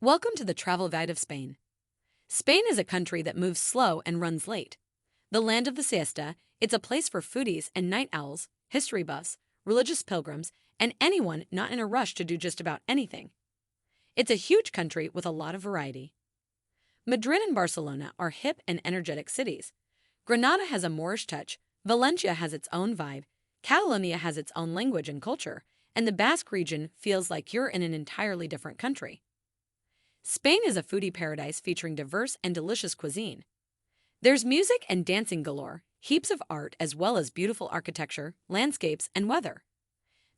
Welcome to the travel guide of Spain. Spain is a country that moves slow and runs late. The land of the siesta, it's a place for foodies and night owls, history buffs, religious pilgrims, and anyone not in a rush to do just about anything. It's a huge country with a lot of variety. Madrid and Barcelona are hip and energetic cities. Granada has a Moorish touch, Valencia has its own vibe, Catalonia has its own language and culture, and the Basque region feels like you're in an entirely different country. Spain is a foodie paradise featuring diverse and delicious cuisine. There's music and dancing galore, heaps of art as well as beautiful architecture, landscapes, and weather.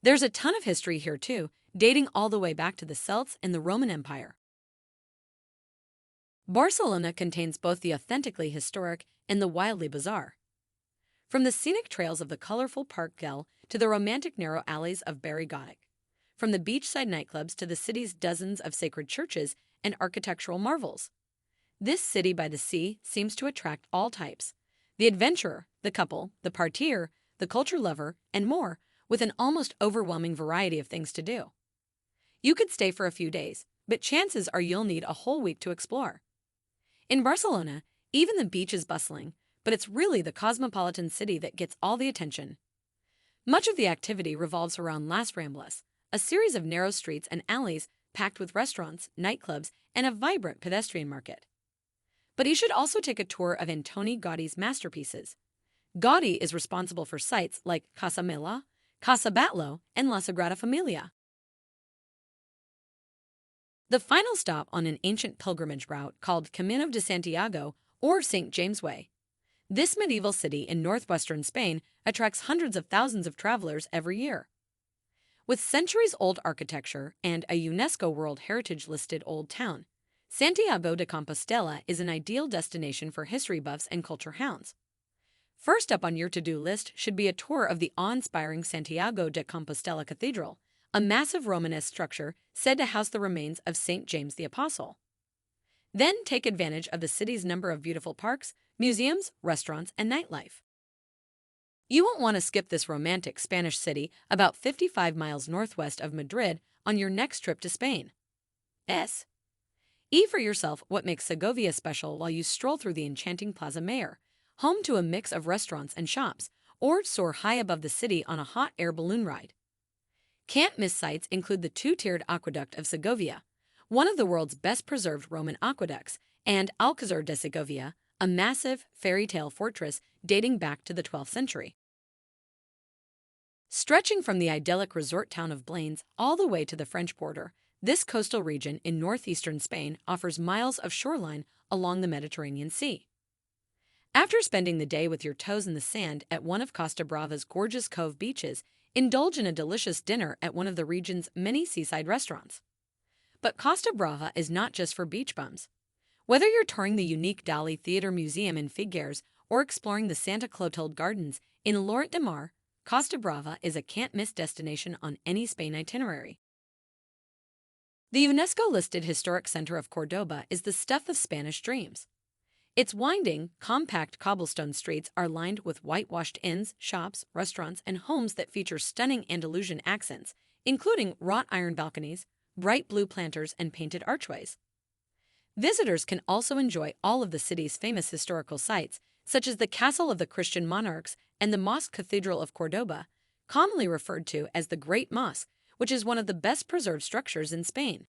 There's a ton of history here too, dating all the way back to the Celts and the Roman Empire. Barcelona contains both the authentically historic and the wildly bizarre. From the scenic trails of the colorful Parc Güell to the romantic narrow alleys of Barri Gothic. From the beachside nightclubs to the city's dozens of sacred churches and architectural marvels. This city by the sea seems to attract all types: the adventurer, the couple, the partier, the culture lover, and more, with an almost overwhelming variety of things to do. You could stay for a few days, but chances are you'll need a whole week to explore. In Barcelona, even the beach is bustling, but it's really the cosmopolitan city that gets all the attention. Much of the activity revolves around Las Ramblas, a series of narrow streets and alleys packed with restaurants, nightclubs, and a vibrant pedestrian market. But you should also take a tour of Antoni Gaudí's masterpieces. Gaudí is responsible for sites like Casa Mila, Casa Batlló, and La Sagrada Família. The final stop on an ancient pilgrimage route called Camino de Santiago or St. James Way. This medieval city in northwestern Spain attracts hundreds of thousands of travelers every year. With centuries-old architecture and a UNESCO World Heritage-listed old town, Santiago de Compostela is an ideal destination for history buffs and culture hounds. First up on your to-do list should be a tour of the awe-inspiring Santiago de Compostela Cathedral, a massive Romanesque structure said to house the remains of St. James the Apostle. Then take advantage of the city's number of beautiful parks, museums, restaurants, and nightlife. You won't want to skip this romantic Spanish city about 55 miles northwest of Madrid on your next trip to Spain. Eat for yourself what makes Segovia special while you stroll through the enchanting Plaza Mayor, home to a mix of restaurants and shops, or soar high above the city on a hot air balloon ride. Can't miss sights include the two-tiered aqueduct of Segovia, one of the world's best-preserved Roman aqueducts, and Alcázar de Segovia, a massive fairy tale fortress dating back to the 12th century. Stretching from the idyllic resort town of Blanes all the way to the French border, this coastal region in northeastern Spain offers miles of shoreline along the Mediterranean Sea. After spending the day with your toes in the sand at one of Costa Brava's gorgeous cove beaches, indulge in a delicious dinner at one of the region's many seaside restaurants. But Costa Brava is not just for beach bums. Whether you're touring the unique Dali Theatre Museum in Figueres or exploring the Santa Clotilde Gardens in Lloret de Mar, Costa Brava is a can't-miss destination on any Spain itinerary. The UNESCO-listed historic center of Cordoba is the stuff of Spanish dreams. Its winding, compact cobblestone streets are lined with whitewashed inns, shops, restaurants, and homes that feature stunning Andalusian accents, including wrought iron balconies, bright blue planters, and painted archways. Visitors can also enjoy all of the city's famous historical sites, such as the Castle of the Christian Monarchs and the Mosque Cathedral of Cordoba, commonly referred to as the Great Mosque, which is one of the best-preserved structures in Spain.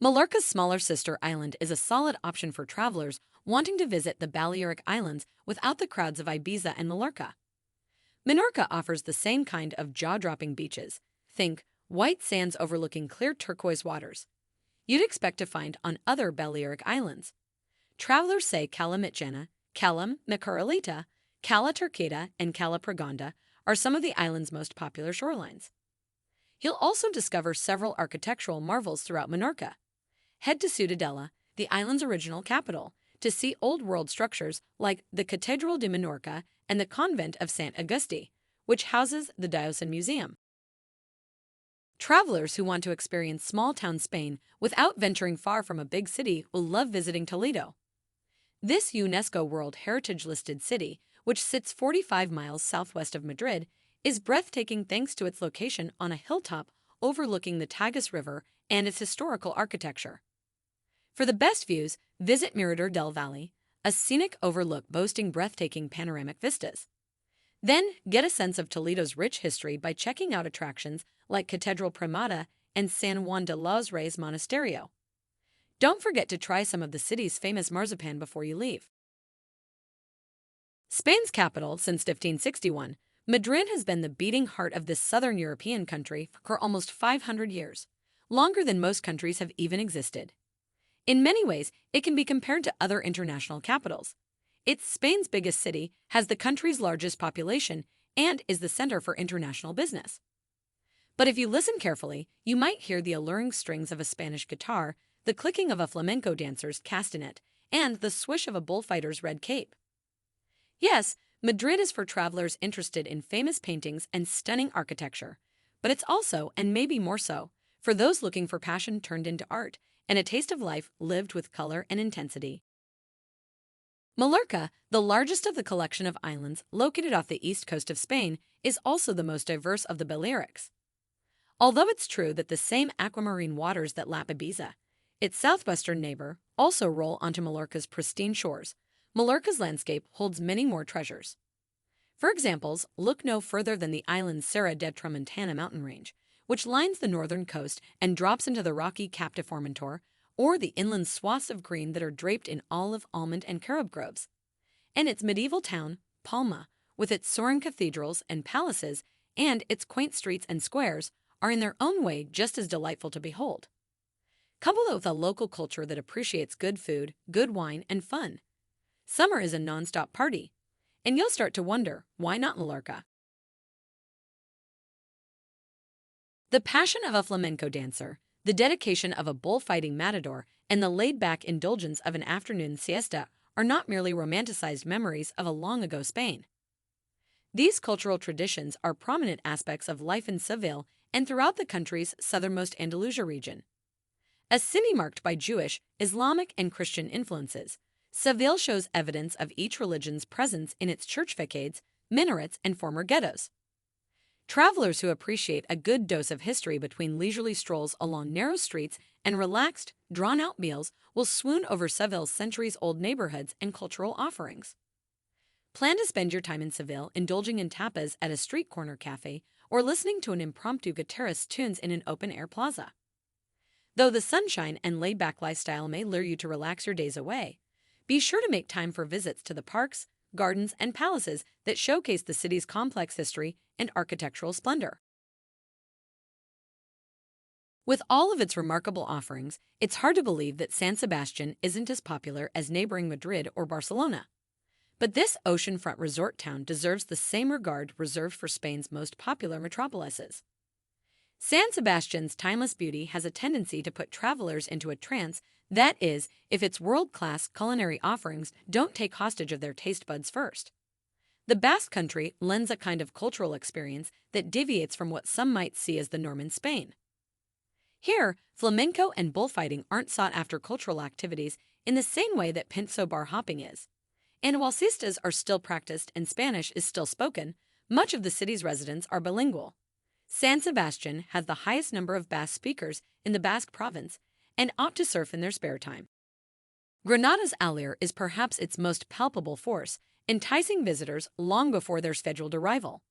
Mallorca's smaller sister island is a solid option for travelers wanting to visit the Balearic Islands without the crowds of Ibiza and Mallorca. Menorca offers the same kind of jaw-dropping beaches. Think white sands overlooking clear turquoise waters you'd expect to find on other Balearic islands. Travelers say Cala Mitjana, Cala Micarolita, Cala Turqueta, and Cala Pregonda are some of the island's most popular shorelines. You'll also discover several architectural marvels throughout Menorca. Head to Ciutadella, the island's original capital, to see old-world structures like the Catedral de Menorca and the Convent of Sant Agustí, which houses the Diocesan Museum. Travelers who want to experience small-town Spain without venturing far from a big city will love visiting Toledo. This UNESCO World Heritage-listed city, which sits 45 miles southwest of Madrid, is breathtaking thanks to its location on a hilltop overlooking the Tagus River and its historical architecture. For the best views, visit Mirador del Valle, a scenic overlook boasting breathtaking panoramic vistas. Then, get a sense of Toledo's rich history by checking out attractions like Catedral Primada and San Juan de los Reyes Monasterio. Don't forget to try some of the city's famous marzipan before you leave. Spain's capital since 1561, Madrid has been the beating heart of this southern European country for almost 500 years, longer than most countries have even existed. In many ways, it can be compared to other international capitals. It's Spain's biggest city, has the country's largest population, and is the center for international business. But if you listen carefully, you might hear the alluring strings of a Spanish guitar, the clicking of a flamenco dancer's castanet, and the swish of a bullfighter's red cape. Yes, Madrid is for travelers interested in famous paintings and stunning architecture, but it's also, and maybe more so, for those looking for passion turned into art and a taste of life lived with color and intensity. Mallorca, the largest of the collection of islands located off the east coast of Spain, is also the most diverse of the Balearics. Although it's true that the same aquamarine waters that lap Ibiza, its southwestern neighbor, also roll onto Mallorca's pristine shores, Mallorca's landscape holds many more treasures. For examples, look no further than the island's Serra de Tramuntana mountain range, which lines the northern coast and drops into the rocky Cap de Formentor, or the inland swaths of green that are draped in olive, almond, and carob groves. And its medieval town, Palma, with its soaring cathedrals and palaces, and its quaint streets and squares, are in their own way just as delightful to behold. Couple it with a local culture that appreciates good food, good wine, and fun. Summer is a non-stop party, and you'll start to wonder, why not Mallorca? The passion of a flamenco dancer, the dedication of a bullfighting matador, and the laid-back indulgence of an afternoon siesta are not merely romanticized memories of a long-ago Spain. These cultural traditions are prominent aspects of life in Seville and throughout the country's southernmost Andalusia region. A city marked by Jewish, Islamic, and Christian influences, Seville shows evidence of each religion's presence in its church facades, minarets, and former ghettos. Travelers who appreciate a good dose of history between leisurely strolls along narrow streets and relaxed, drawn-out meals will swoon over Seville's centuries-old neighborhoods and cultural offerings. Plan to spend your time in Seville indulging in tapas at a street corner cafe or listening to an impromptu guitarist's tunes in an open-air plaza. Though the sunshine and laid-back lifestyle may lure you to relax your days away, be sure to make time for visits to the parks, gardens, and palaces that showcase the city's complex history and architectural splendor. With all of its remarkable offerings, it's hard to believe that San Sebastian isn't as popular as neighboring Madrid or Barcelona. But this oceanfront resort town deserves the same regard reserved for Spain's most popular metropolises. San Sebastian's timeless beauty has a tendency to put travelers into a trance, that is, if its world-class culinary offerings don't take hostage of their taste buds first. The Basque Country lends a kind of cultural experience that deviates from what some might see as the norm in Spain. Here, flamenco and bullfighting aren't sought-after cultural activities in the same way that pinso bar hopping is. And while siestas are still practiced and Spanish is still spoken, much of the city's residents are bilingual. San Sebastian has the highest number of Basque speakers in the Basque province and opt to surf in their spare time. Granada's allure is perhaps its most palpable force, enticing visitors long before their scheduled arrival.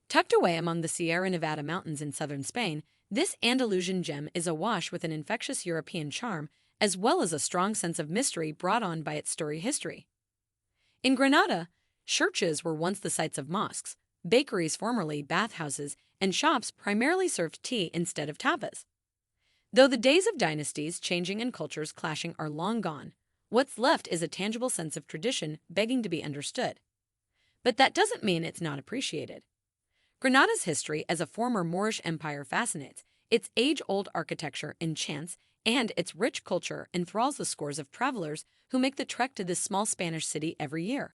Tucked away among the Sierra Nevada mountains in southern Spain, this Andalusian gem is awash with an infectious European charm as well as a strong sense of mystery brought on by its storied history. In Granada, churches were once the sites of mosques, bakeries formerly bathhouses, and shops primarily served tea instead of tapas. Though the days of dynasties changing and cultures clashing are long gone, what's left is a tangible sense of tradition begging to be understood. But that doesn't mean it's not appreciated. Granada's history as a former Moorish empire fascinates, its age-old architecture enchants, and its rich culture enthralls the scores of travelers who make the trek to this small Spanish city every year.